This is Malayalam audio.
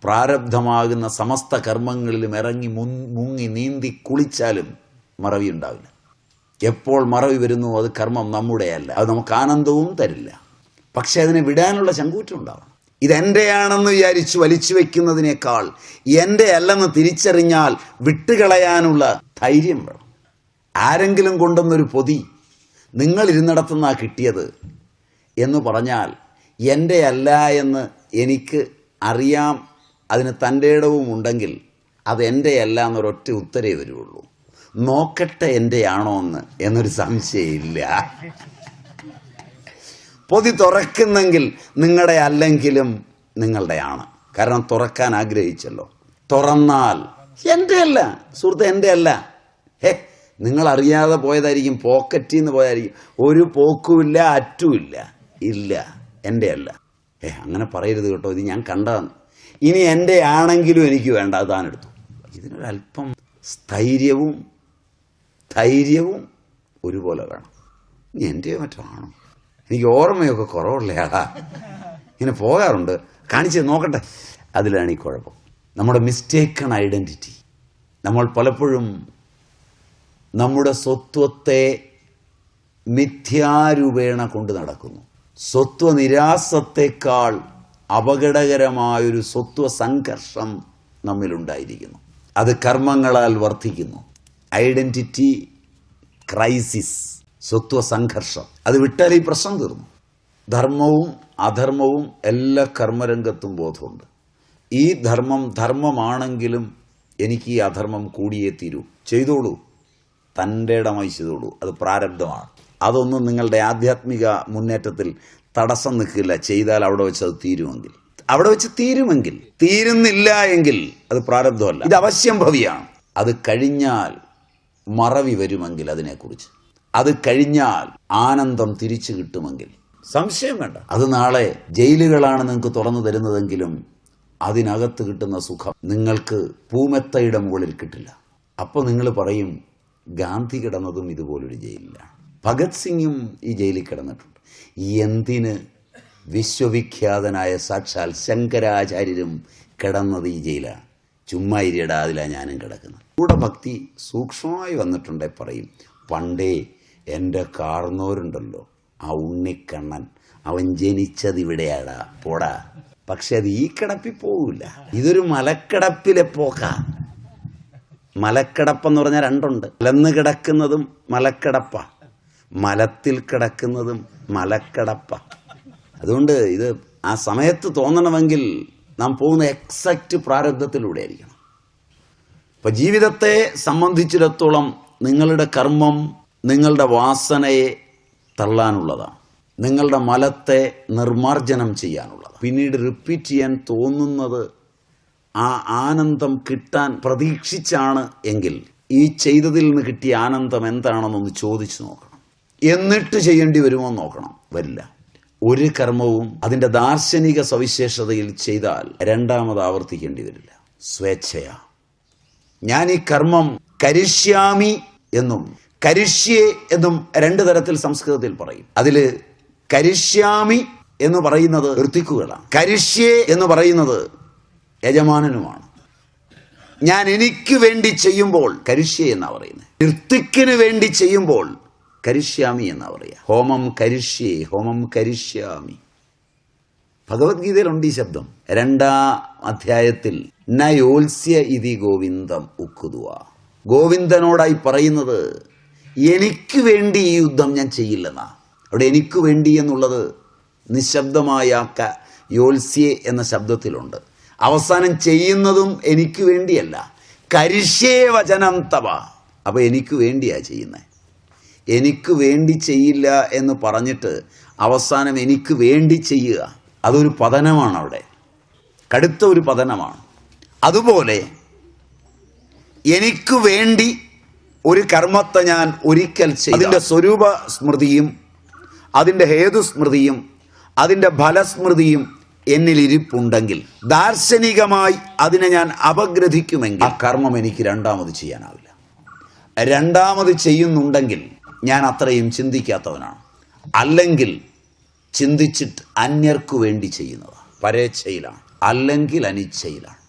പ്രാരബ്ധമാകുന്ന സമസ്ത കർമ്മങ്ങളിലും ഇറങ്ങി മുങ്ങി നീന്തി കുളിച്ചാലും മറവി ഉണ്ടാവില്ല. എപ്പോൾ മറവി വരുന്നു അത് കർമ്മം നമ്മുടെയല്ല, അത് നമുക്ക് ആനന്ദവും തരില്ല. പക്ഷെ അതിനെ വിടാനുള്ള ചങ്കൂറ്റം ഉണ്ടാവണം. ഇതെൻ്റെയാണെന്ന് വിചാരിച്ച് വലിച്ചു വയ്ക്കുന്നതിനേക്കാൾ എൻ്റെ അല്ലെന്ന് തിരിച്ചറിഞ്ഞാൽ വിട്ടുകളയാനുള്ള ധൈര്യം വേണം. ആരെങ്കിലും കൊണ്ടുവന്നൊരു പൊതി നിങ്ങളിരുന്നിടത്തുനിന്നാ കിട്ടിയത് എന്ന് പറഞ്ഞാൽ എൻ്റെ അല്ല എന്ന് എനിക്ക് അറിയാം, അതിന് തൻ്റെ ഇടവും ഉണ്ടെങ്കിൽ അത് എൻ്റെ അല്ല എന്നൊരൊറ്റ ഉത്തരേ വരുള്ളൂ. നോക്കട്ടെ എൻ്റെയാണോ എന്നൊരു സംശയമില്ല. പൊതി തുറക്കുന്നെങ്കിൽ നിങ്ങളുടെ അല്ലെങ്കിലും നിങ്ങളുടെയാണ്. കാരണം തുറക്കാൻ ആഗ്രഹിച്ചല്ലോ. തുറന്നാൽ എൻ്റെ അല്ല സുഹൃത്ത്, എൻ്റെ അല്ല. നിങ്ങൾ അറിയാതെ പോയതായിരിക്കും, പോക്കറ്റിൽ നിന്ന് പോയതായിരിക്കും. ഒരു പോക്കുമില്ല, അറ്റുമില്ല. ഇല്ല, എൻ്റെ അല്ല. അങ്ങനെ പറയരുത് കേട്ടോ, ഇത് ഞാൻ കണ്ടതാണ്. ഇനി എൻ്റെ ആണെങ്കിലും എനിക്ക് വേണ്ട, അത് താനെടുത്തു. ഇതിനൊരല്പം സ്ഥൈര്യവും ധൈര്യവും ഒരുപോലെ വേണം. ഇനി എൻ്റെയോ മറ്റോ ആണോ, എനിക്ക് ഓർമ്മയൊക്കെ കുറവുള്ളയാളാ, ഇങ്ങനെ പോകാറുണ്ട്, കാണിച്ച് നോക്കട്ടെ. അതിലാണ് ഈ കുഴപ്പം, നമ്മുടെ മിസ്റ്റേക്കൺ ഐഡൻറ്റിറ്റി. നമ്മൾ പലപ്പോഴും നമ്മുടെ സ്വത്വത്തെ മിഥ്യാരൂപേണ കൊണ്ട് നടക്കുന്നു. സ്വത്വനിരാസത്തേക്കാൾ അപകടകരമായൊരു സ്വത്വ സംഘർഷം നമ്മിലുണ്ടായിരിക്കുന്നു. അത് കർമ്മങ്ങളാൽ വർദ്ധിക്കുന്നു. ഐഡൻറ്റിറ്റി ക്രൈസിസ്, സ്വത്വ സംഘർഷം. അത് വിട്ടാൽ ഈ പ്രശ്നം തീർന്നു. ധർമ്മവും അധർമ്മവും എല്ലാ കർമ്മരംഗത്തും ബോധമുണ്ട്. ഈ ധർമ്മമാണെങ്കിലും എനിക്ക് ഈ അധർമ്മം കൂടിയേ തീരൂ. ചെയ്തോളൂ, തൻ്റെ ഇടമായി ചെയ്തോളൂ, അത് പ്രാരബ്ധമാണ്. അതൊന്നും നിങ്ങളുടെ ആധ്യാത്മിക മുന്നേറ്റത്തിൽ തടസ്സം നിൽക്കില്ല. ചെയ്താൽ അവിടെ വെച്ച് അത് തീരുമെങ്കിൽ, അവിടെ വെച്ച് തീരുമെങ്കിൽ. തീരുന്നില്ല എങ്കിൽ അത് പ്രാരബ്ധമല്ല, ഇത് അവശ്യംഭവിയാണ്. അത് കഴിഞ്ഞാൽ മറവി വരുമെങ്കിൽ അതിനെക്കുറിച്ച്, അത് കഴിഞ്ഞാൽ ആനന്ദം തിരിച്ചു കിട്ടുമെങ്കിൽ സംശയം വേണ്ട. അത് നാളെ ജയിലുകളാണ് നിങ്ങൾക്ക് തുറന്നു തരുന്നതെങ്കിലും അതിനകത്ത് കിട്ടുന്ന സുഖം നിങ്ങൾക്ക് പൂമെത്തയുടെ മുകളിൽ കിട്ടില്ല. അപ്പോൾ നിങ്ങൾ പറയും, ഗാന്ധി കിടന്നതും ഇതുപോലൊരു ജയിലിലാണ്, ഭഗത് സിംഗും ഈ ജയിലിൽ കിടന്നിട്ടുണ്ട്. എന്തിന് വിശ്വവിഖ്യാതനായ സാക്ഷാൽ ശങ്കരാചാര്യരും കിടന്നത് ഈ ജയിലാണ്. ചുമ്മാ ഇരിയടാ, അതിലാണ് ഞാനും കിടക്കുന്നത്. കൂടെ ഭക്തി സൂക്ഷ്മമായി വന്നിട്ടുണ്ടെ പറയും, പണ്ടേ എൻ്റെ കാർന്നോരുണ്ടല്ലോ, ആ ഉണ്ണിക്കണ്ണൻ, അവൻ ജനിച്ചതിവിടെയാടാ, പോടാ. പക്ഷെ അത് ഈ കിടപ്പിൽ പോവില്ല. ഇതൊരു മലക്കിടപ്പിലെ പോക്കാ. മലക്കിടപ്പെന്ന് പറഞ്ഞാൽ രണ്ടുണ്ട്. മലന്ന് കിടക്കുന്നതും മലക്കിടപ്പ, മലത്തിൽ കിടക്കുന്നതും മലക്കിടപ്പ. അതുകൊണ്ട് ഇത് ആ സമയത്ത് തോന്നണമെങ്കിൽ നാം പോകുന്ന എക്സാക്റ്റ് പ്രാരബ്ധത്തിലൂടെ ആയിരിക്കണം. ഇപ്പം ജീവിതത്തെ സംബന്ധിച്ചിടത്തോളം നിങ്ങളുടെ കർമ്മം നിങ്ങളുടെ വാസനയെ തള്ളാനുള്ളതാണ്, നിങ്ങളുടെ മലത്തെ നിർമാർജനം ചെയ്യാനുള്ളതാണ്. പിന്നീട് റിപ്പീറ്റ് ചെയ്യാൻ തോന്നുന്നത് ആ ആനന്ദം കിട്ടാൻ പ്രതീക്ഷിച്ചാണ് എങ്കിൽ ഈ ചെയ്തതിൽ നിന്ന് കിട്ടിയ ആനന്ദം എന്താണെന്നൊന്ന് ചോദിച്ചു നോക്കണം. എന്നിട്ട് ചെയ്യേണ്ടി വരുമോ നോക്കണം. വരില്ല. ഒരു കർമ്മവും അതിൻ്റെ ദാർശനിക സവിശേഷതയിൽ ചെയ്താൽ രണ്ടാമത് ആവർത്തിക്കേണ്ടി വരില്ല. സ്വേച്ഛയ ഞാൻ ഈ കർമ്മം കരിഷ്യാമി എന്നും കരിഷ്യേ എന്നും രണ്ട് തരത്തിൽ സംസ്കൃതത്തിൽ പറയും. അതിൽ കരിഷ്യാമി എന്ന് പറയുന്നത് ഋത്തിക്കുകളാണ്, കരിഷ്യേ എന്ന് പറയുന്നത് യജമാനനുമാണ്. ഞാൻ എനിക്ക് വേണ്ടി ചെയ്യുമ്പോൾ കരിഷ്യേ എന്നാ പറയുന്നത്, ഋത്തിക്കിന് വേണ്ടി ചെയ്യുമ്പോൾ കരിഷ്യാമി എന്നാ പറയുക. ഹോമം കരിഷ്യേ, ഹോമം കരിഷ്യാമി. ഭഗവത്ഗീതയിലുണ്ട് ഈ ശബ്ദം. 2-ാം അധ്യായത്തിൽ നയോത്സ്യ ഇതി ഗോവിന്ദം ഉക്കുതുവ. ഗോവിന്ദനോടായി പറയുന്നത് എനിക്ക് വേണ്ടി ഈ യുദ്ധം ഞാൻ ചെയ്യില്ലെന്നാ. അവിടെ എനിക്ക് വേണ്ടി എന്നുള്ളത് നിശബ്ദമായ യോത്സ്യേ എന്ന ശബ്ദത്തിലുണ്ട്. അവസാനം ചെയ്യുന്നതും എനിക്ക് വേണ്ടിയല്ല, കരിഷ്യേ വചനം തവ. അപ്പോൾ എനിക്ക് വേണ്ടിയാ ചെയ്യുന്നത്. എനിക്ക് വേണ്ടി ചെയ്യില്ല എന്ന് പറഞ്ഞിട്ട് അവസാനം എനിക്ക് വേണ്ടി ചെയ്യുക, അതൊരു പതനമാണ്. അവിടെ കടുത്ത ഒരു പതനമാണ്. അതുപോലെ എനിക്ക് വേണ്ടി ഒരു കർമ്മത്തെ ഞാൻ ഒരിക്കൽ ചെയ്യും, അതിൻ്റെ സ്വരൂപ സ്മൃതിയും അതിൻ്റെ ഹേതുസ്മൃതിയും അതിൻ്റെ ഫലസ്മൃതിയും എന്നിലിരിപ്പുണ്ടെങ്കിൽ ദാർശനികമായി അതിനെ ഞാൻ അപഗ്രഥിക്കുമെങ്കിൽ ആ കർമ്മം എനിക്ക് രണ്ടാമത് ചെയ്യാനാവില്ല. രണ്ടാമത് ചെയ്യുന്നുണ്ടെങ്കിൽ ഞാൻ അത്രയും ചിന്തിക്കാത്തവനാണ്. അല്ലെങ്കിൽ ചിന്തിച്ചിട്ട് അന്യർക്കു വേണ്ടി ചെയ്യുന്നതാണ്, പരേച്ഛയിലാണ്. അല്ലെങ്കിൽ അനിച്ഛയിലാണ്.